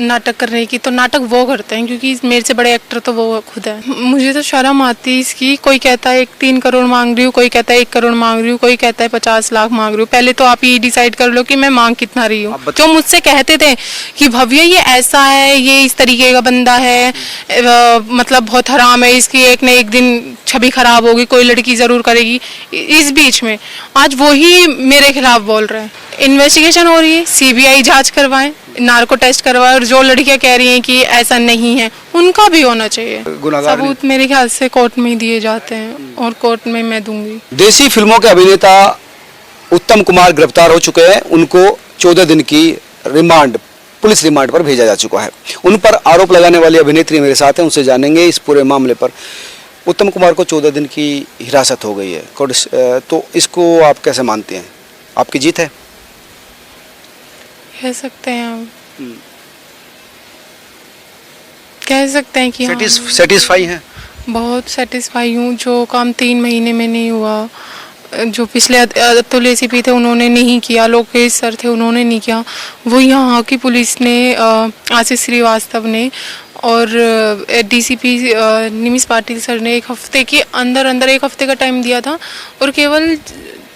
नाटक करने की, तो नाटक वो करते हैं क्योंकि मेरे से बड़े एक्टर तो वो खुद है। मुझे तो शर्म आती है इसकी। कोई कहता है 3 करोड़ मांग रही हूँ, कोई कहता है 1 करोड़ मांग रही हूँ, कोई कहता है 50 लाख मांग रही हूँ। पहले तो आप ये डिसाइड कर लो कि मैं मांग कितना रही हूँ। जो मुझसे कहते थे कि भव्या ये ऐसा है, ये इस तरीके का बंदा है, मतलब बहुत हराम है, इसकी एक न एक दिन छवि खराब होगी, कोई लड़की जरूर करेगी, इस बीच में आज वही मेरे खिलाफ बोल रहे हैं। इन्वेस्टिगेशन हो रही है, सीबीआई जांच करवाएं, नार्को टेस्ट करवाएं, और जो लड़कियां कह रही हैं कि ऐसा नहीं है उनका भी होना चाहिए। सबूत मेरे ख्याल से कोर्ट में ही दिए जाते हैं और कोर्ट में मैं दूंगी। देसी फिल्मों के अभिनेता उत्तम कुमार गिरफ्तार हो चुके हैं। उनको 14 दिन की रिमांड, पुलिस रिमांड पर भेजा जा चुका है। उन पर आरोप लगाने वाली अभिनेत्री मेरे साथ हैं, उनसे जानेंगे इस पूरे मामले पर। उत्तम कुमार को 14 दिन की हिरासत हो गई है, तो इसको आप कैसे मानते हैं? आपकी जीत है कह सकते हैं आप, कह सकते हैं कि सेटिस्फाई हैं? बहुत सेटिस्फाई हूँ। जो काम 3 महीने में नहीं हुआ, जो पिछले अतुल एसीपी थे उन्होंने नहीं किया, लोकेश सर थे उन्होंने नहीं किया, वो यहाँ की पुलिस ने, आशीष श्रीवास्तव ने और डीसीपी निमिष पाटिल सर ने 1 हफ्ते के अंदर 1 हफ्ते का टाइम दिया था और केवल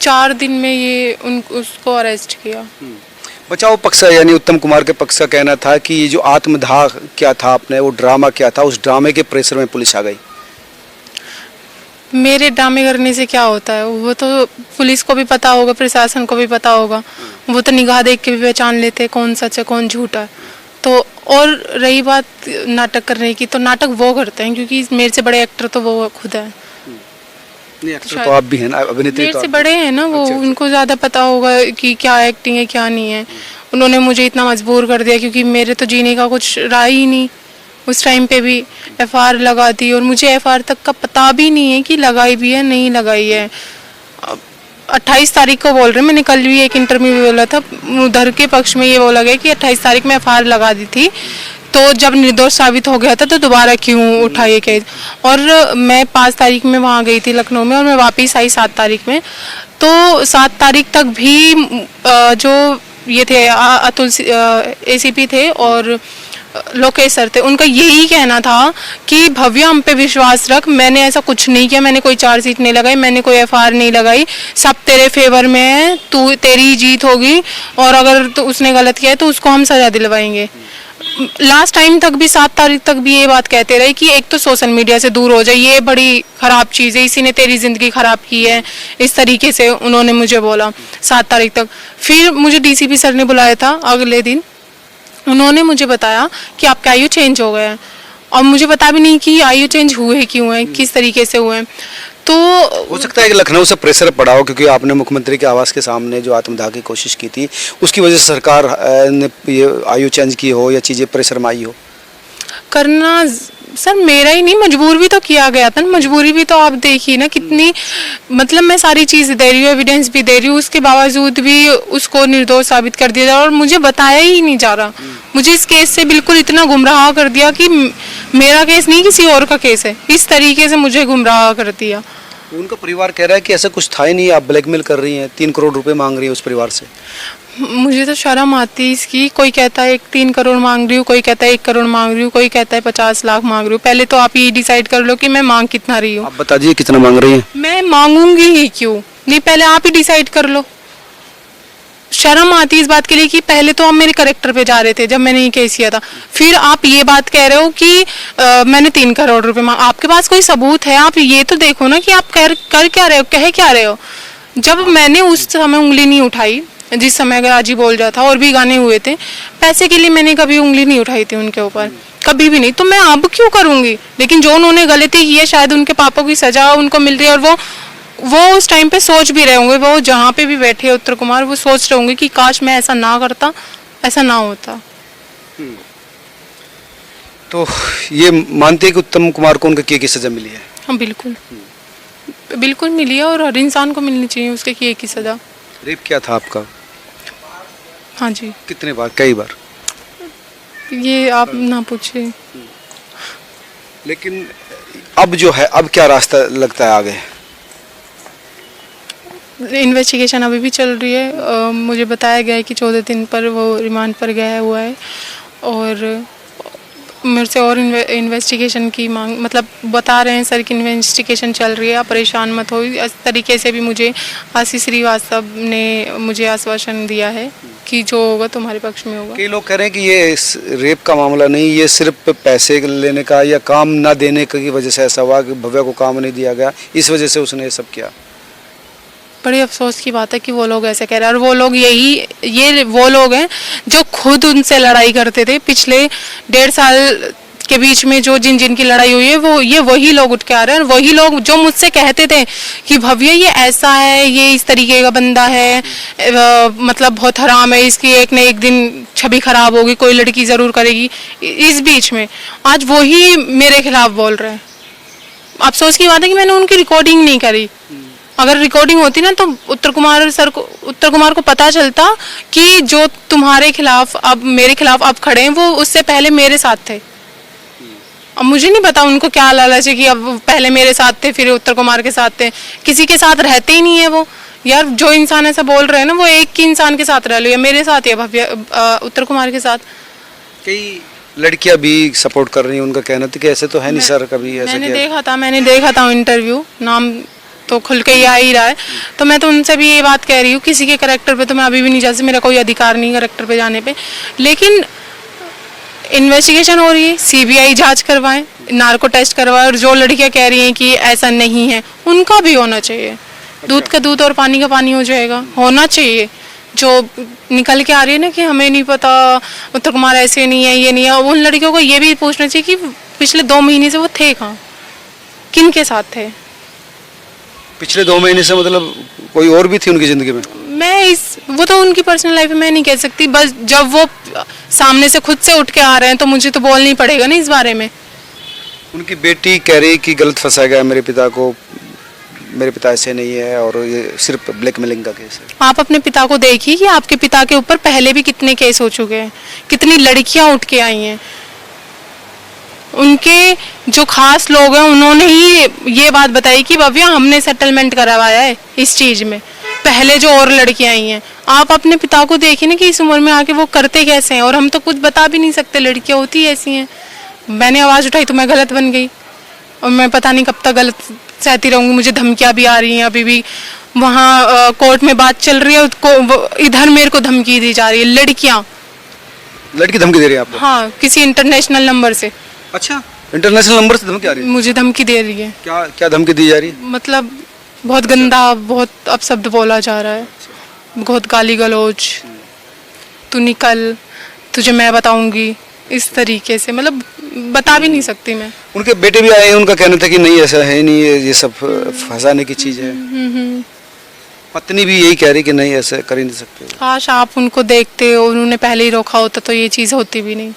4 दिन में ये उसको अरेस्ट किया। बचाव पक्ष यानी उत्तम कुमार के पक्ष का कहना था कि ये जो आत्मदाह क्या था, आपने वो ड्रामा क्या था, उस ड्रामे के प्रेशर में पुलिस आ गई। मेरे ड्रामे करने से क्या होता है, वो तो पुलिस को भी पता होगा, प्रशासन को भी पता होगा, वो तो निगाह देख के भी पहचान लेते हैं कौन सच है कौन झूठा है। तो और रही बात नाटक करने की, तो नाटक वो करते हैं क्योंकि मेरे से बड़े एक्टर तो वो खुद है। नहीं, एक्टर तो आप भी हैं ना, अभिनेत्री मेरे से बड़े हैं ना वो, उनको ज़्यादा पता होगा कि क्या एक्टिंग है क्या नहीं है। उन्होंने मुझे इतना मजबूर कर दिया क्योंकि मेरे तो जीने का कुछ रहा ही नहीं। उस टाइम पे भी एफआईआर लगा दी और मुझे एफआईआर तक का पता भी नहीं है कि लगाई भी है नहीं लगाई है। 28 तारीख को बोल रहे हैं, मैंने कल भी एक इंटरव्यू में बोला था, उधर के पक्ष में ये बोला गया कि 28 तारीख में एफआईआर लगा दी थी, तो जब निर्दोष साबित हो गया था तो दोबारा क्यों उठा ये केस। और मैं 5 तारीख में वहाँ गई थी लखनऊ में और मैं वापस आई 7 तारीख में। तो 7 तारीख तक भी जो ये थे अतुल एसीपी थे और लोकेश सर थे, उनका यही कहना था कि भव्या हम पे विश्वास रख, मैंने ऐसा कुछ नहीं किया, मैंने कोई चार्जशीट नहीं लगाई, मैंने कोई एफआईआर नहीं लगाई, सब तेरे फेवर में है, तू तेरी जीत होगी और अगर तो उसने गलत किया है तो उसको हम सजा दिलवाएंगे। लास्ट टाइम तक भी 7 तारीख तक भी ये बात कहते रहे कि एक तो सोशल मीडिया से दूर हो जाए, ये बड़ी खराब चीज़ है, इसी ने तेरी ज़िंदगी खराब की है, इस तरीके से उन्होंने मुझे बोला 7 तारीख तक। फिर मुझे डीसीपी सर ने बुलाया था अगले दिन, उन्होंने मुझे बताया कि आपका आयु चेंज हो गया है और मुझे पता भी नहीं कि आयु चेंज हुए क्यों है, किस तरीके से हुए हैं। तो हो सकता है कि लखनऊ से प्रेशर पड़ा हो क्योंकि आपने मुख्यमंत्री के आवास के सामने जो आत्मदाह की कोशिश की थी उसकी वजह से सरकार ने ये आयु चेंज की हो या चीज़ें प्रेशर में आई हो। करना सर मेरा ही नहीं, मजबूर भी तो किया गया था ना, मजबूरी भी तो आप देखिए ना कितनी, मतलब मैं सारी चीज़ दे रही हूँ, एविडेंस भी दे रही हूँ, उसके बावजूद भी उसको निर्दोष साबित कर दिया और मुझे बताया ही नहीं जा रहा। मुझे इस केस से बिल्कुल इतना गुमराह कर दिया कि मेरा केस नहीं किसी और का केस है, इस तरीके से मुझे गुमराह कर दिया। उनका परिवार कह रहा है कि ऐसा कुछ था ही नहीं, आप ब्लैकमेल कर रही हैं, 3 करोड़ रुपए मांग रही है उस परिवार से। मुझे तो शर्म आती है इसकी। कोई कहता है 3 करोड़ मांग रही हूँ, कोई कहता है 1 करोड़ मांग रही हूँ, कोई कहता है 50 लाख मांग रही हूँ। पहले तो आप ये डिसाइड कर लो कि मैं मांग कितना रही हूँ। आप बता दीजिए कितना मांग रही हैं। मैं मांगूंगी ही क्यों, नहीं पहले आप ही डिसाइड कर लो। शर्म आती है इस बात के लिए कि पहले तो आप मेरे करेक्टर पे जा रहे थे जब मैंने ये केस किया था, फिर आप ये बात कह रहे हो कि मैंने 3 करोड़ रुपए मांग। आपके पास कोई सबूत है? आप ये तो देखो ना कि आप कर क्या रहे हो, कह क्या रहे हो। जब मैंने उस समय उंगली नहीं उठाई, जिस समय अगर आज ही बोल रहा था और भी गाने हुए थे, पैसे के लिए मैंने कभी उंगली नहीं उठाई थी उनके ऊपर, कभी भी नहीं। तो मैं अब क्यों करूंगी? लेकिन जो उन्होंने गलती की है शायद उनके पापा की सजा उनको मिल रही है और वो उस टाइम पे सोच भी रहे होंगे, वो जहाँ पे भी बैठे उत्तर कुमार, वो सोच रहे होंगे कि काश मैं ऐसा ना करता, ऐसा ना होता। तो ये मानते हैं कि उत्तम कुमार को उनके किए की सजा मिली है? हाँ बिल्कुल, बिल्कुल मिली है और हर इंसान को मिलनी चाहिए उसके किए की सजा। रेप क्या था आपका? हाँ जी। कितने बार? कई बार? ये आप ना पूछिए। लेकिन अब जो है, अब क्या रास्ता लगता है आगे? इन्वेस्टिगेशन अभी भी चल रही है। मुझे बताया गया है कि 14 दिन पर वो रिमांड पर गया हुआ है और मेरे से और इन्वेस्टिगेशन की मांग, मतलब बता रहे हैं सर कि इन्वेस्टिगेशन चल रही है, आप परेशान मत हो। इस तरीके से भी मुझे आशीष श्रीवास्तव ने मुझे आश्वासन दिया है कि जो होगा तुम्हारे पक्ष में होगा। कई लोग कह रहे हैं कि ये रेप का मामला नहीं, ये सिर्फ पैसे लेने का या काम ना देने की वजह से ऐसा हुआ कि भव्या को काम नहीं दिया गया, इस वजह से उसने ये सब किया। बड़ी अफसोस की बात है कि वो लोग ऐसे कह रहे हैं, और वो लोग ये वो लोग हैं जो खुद उनसे लड़ाई करते थे पिछले 1.5 साल के बीच में। जो जिन की लड़ाई हुई है वही लोग उठ के आ रहे हैं, और वही लोग जो मुझसे कहते थे कि भव्या ये ऐसा है, ये इस तरीके का बंदा है, मतलब बहुत हराम है, इसकी एक न एक दिन छवि खराब होगी, कोई लड़की जरूर करेगी। इस बीच में आज वही मेरे खिलाफ बोल रहे हैं। अफसोस की बात है कि मैंने उनकी रिकॉर्डिंग नहीं करी। अगर रिकॉर्डिंग होती ना तो उत्तर कुमार को पता चलता कि जो तुम्हारे खिलाफ अब मेरे खिलाफ अब खड़े हैं वो उससे पहले मेरे साथ थे। अब मुझे नहीं पता उनको क्या लालच है कि अब पहले मेरे साथ थे फिर उत्तर कुमार के साथ थे। किसी के साथ रहते ही नहीं है वो। यार जो इंसान ऐसा बोल रहे हैं ना वो एक ही इंसान के साथ रह लो, या मेरे साथ या भव्या उत्तर कुमार के साथ। कई लड़कियां भी सपोर्ट कर रही हैं, उनका कहना था कि ऐसे तो है नहीं सर, कभी ऐसा मैंने देखा था इंटरव्यू, नाम तो खुल के ही आ ही रहा है। तो मैं तो उनसे भी ये बात कह रही हूँ, किसी के कैरेक्टर पे तो मैं अभी भी नहीं जा सकती, मेरा कोई अधिकार नहीं कैरेक्टर पे जाने पे। लेकिन इन्वेस्टिगेशन हो रही है, सीबीआई जांच करवाए, नार्को टेस्ट करवाए, और जो लड़कियां कह रही हैं कि ऐसा नहीं है उनका भी होना चाहिए। दूध का दूध और पानी का पानी हो जाएगा, होना चाहिए। जो निकल के आ रही है ना कि हमें नहीं पता उत्तर कुमार ऐसे नहीं है, ये नहीं है, उन लड़कियों को ये भी पूछना चाहिए कि पिछले 2 महीने से वो थे कहाँ, किन के साथ थे। पिछले 2 महीने से मतलब कोई और भी थी उनकी जिंदगी में? वो तो उनकी पर्सनल लाइफ है, मैं नहीं कह सकती। बस जब वो सामने से खुद से उठ के आ रहे हैं तो मुझे तो बोलना ही पड़ेगा ना इस बारे में। उनकी बेटी कह रही कि गलत फंसाया गया मेरे पिता को, मेरे पिता ऐसे नहीं है और ये सिर्फ ब्लैकमेलिंग का केस है। आप अपने पिता को देखिए कि आपके पिता के ऊपर पहले भी कितने केस हो चुके हैं, कितनी लड़कियां उठ के आई हैं। उनके जो खास लोग हैं उन्होंने ही ये बात बताई कि भव्या हमने सेटलमेंट करवाया है इस चीज में, पहले जो और लड़कियां आई हैं। आप अपने पिता को देखिए ना कि इस उम्र में आके वो करते कैसे हैं, और हम तो कुछ बता भी नहीं सकते, लड़कियां होती ऐसी हैं। मैंने आवाज उठाई तो मैं गलत बन गई, और मैं पता नहीं कब तक गलत सहती रहूंगी। मुझे धमकियां भी आ रही हैं, अभी भी वहाँ कोर्ट में बात चल रही है, इधर मेरे को धमकी दी जा रही है। लड़की धमकी दे रही है आपको? हाँ, किसी इंटरनेशनल नंबर से। अच्छा, इंटरनेशनल नंबर से धमकी आ रही है? मुझे धमकी दे रही है। क्या धमकी दी जा रही है? मतलब बहुत गंदा, बहुत अपशब्द बोला जा रहा है, बहुत गाली गलौज, तू निकल, तुझे मैं बताऊंगी, इस तरीके से। मतलब बता भी नहीं सकती मैं। उनके बेटे भी आए हैं, उनका कहना था कि नहीं ऐसा है नहीं, ये सब फंसाने की चीज है। पत्नी भी यही कह रही कि नहीं ऐसा कर ही नहीं सकते। काश आप उनको देखते हो, उन्होंने पहले ही रोका होता तो ये चीज़ होती भी नहीं।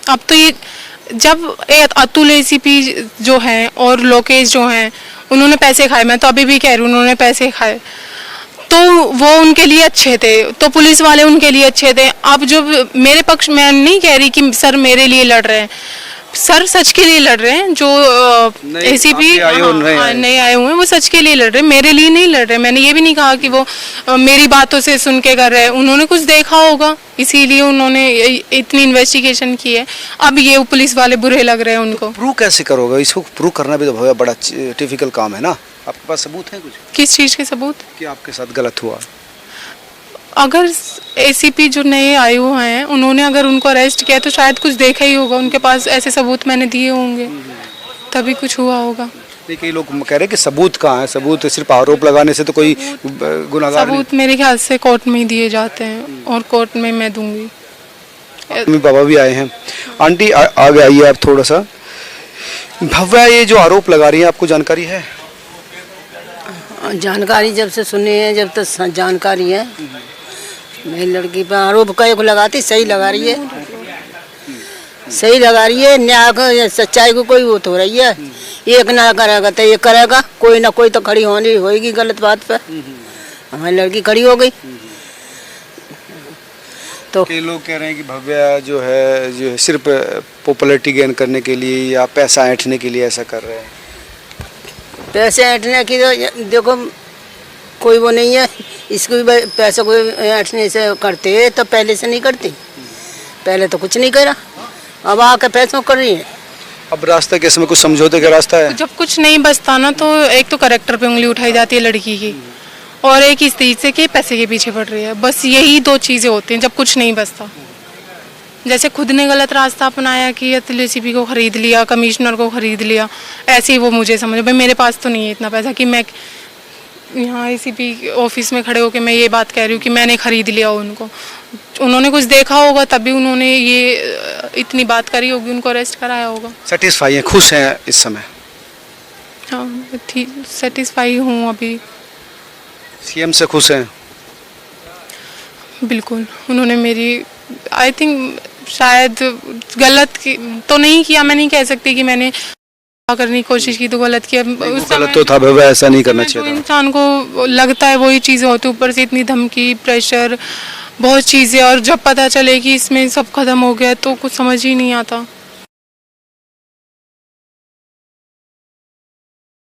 अब तो ये जब अतुल एसीपी जो हैं और लोकेश जो हैं उन्होंने पैसे खाए, मैं तो अभी भी कह रही हूँ उन्होंने पैसे खाए, तो वो उनके लिए अच्छे थे, तो पुलिस वाले उनके लिए अच्छे थे। अब जो मेरे पक्ष, मैं नहीं कह रही कि सर मेरे लिए लड़ रहे हैं, सर सच के लिए लड़ रहे हैं। जो एसीपी नए आए हुए हैं वो सच के लिए लड़ रहे हैं, मेरे लिए नहीं लड़ रहे। मैंने ये भी नहीं कहा कि वो मेरी बातों से सुन के कर रहे हैं, उन्होंने कुछ देखा होगा इसीलिए उन्होंने इतनी इन्वेस्टिगेशन की है। अब ये पुलिस वाले बुरे लग रहे हैं उनको। प्रूव कैसे करोगे इसको? प्रूव करना भी तो बड़ा डिफिकल्ट काम है ना। आपके पास सबूत है कुछ? किस चीज़ के सबूत? कि आपके साथ गलत हुआ। अगर एसीपी जो नए आए हुए हैं उन्होंने अगर उनको अरेस्ट किया तो शायद कुछ देखा ही होगा, उनके पास ऐसे सबूत मैंने दिए होंगे, तभी कुछ हुआ होगा। कई लोग कह रहे हैं कि सबूत कहाँ है? सबूत सिर्फ आरोप लगाने से तो कोई गुनाहगार नहीं। सबूत मेरे ख्याल से कोर्ट में ही दिए जाते हैं, और कोर्ट में मैं दूंगी। मेरे बाबा भी आए हैं। आंटी आगे आइए आप थोड़ा सा। भव्या ये जो आरोप लगा रही है आपको जानकारी है? जानकारी जब से सुनी है, जब तक जानकारी है, मेरी लड़की पर आरोप कई को लगाती, सही लगा रही है, सही लगा रही है। न्याय को, सच्चाई को कोई वो तो रही है। एक ना करेगा तो ये करेगा, कोई ना कोई तो खड़ी होनी होगी गलत बात पे। हमारी लड़की खड़ी हो गई। तो कई लोग कह रहे हैं कि भव्या जो है सिर्फ पॉपुलैरिटी गेन करने के लिए या पैसा ऐंठने के लिए ऐसा कर रहे हैं। पैसे ऐंठने की तो देखो कोई वो नहीं है, इसको भी पैसे को ऐंठने से करते तो पहले से नहीं करती। पहले तो कुछ नहीं करा, अब आके पैसों कर रही है। अब रास्ता के इसमें कुछ समझौते का रास्ता है? जब कुछ नहीं बचता ना तो एक तो करेक्टर पे उंगली उठाई जाती है लड़की की, और एक इस चीज से कि पैसे के पीछे पड़ रही है। बस यही दो चीजें होती हैं जब कुछ नहीं बचता। जैसे खुद ने गलत रास्ता अपनाया कि एलसीपी को खरीद लिया, कमिश्नर को खरीद लिया, ऐसे ही वो मुझे समझ, भाई मेरे पास तो नहीं है इतना पैसा कि मैं यहाँ एसीपी ऑफिस में खड़े होकर मैं ये बात कह रही हूँ कि मैंने खरीद लिया उनको। उन्होंने कुछ देखा होगा तभी उन्होंने ये इतनी बात करी होगी, उनको अरेस्ट कराया होगा। सेटिस्फाई हैं, खुश हैं इस समय? हाँ ठीक, सेटिस्फाई हूँ अभी। सीएम से खुश हैं? बिल्कुल, उन्होंने मेरी आई थिंक शायद गलत तो नहीं किया, मैं नहीं कह सकती कि मैंने करने की कोशिश की तो गलत किया। उस गलत तो था, वह ऐसा नहीं करना जो चाहिए था। इंसान को लगता है वही चीज़ें होती, ऊपर से इतनी धमकी, प्रेशर, बहुत चीज़ें, और जब पता चले कि इसमें सब खत्म हो गया तो कुछ समझ ही नहीं आता।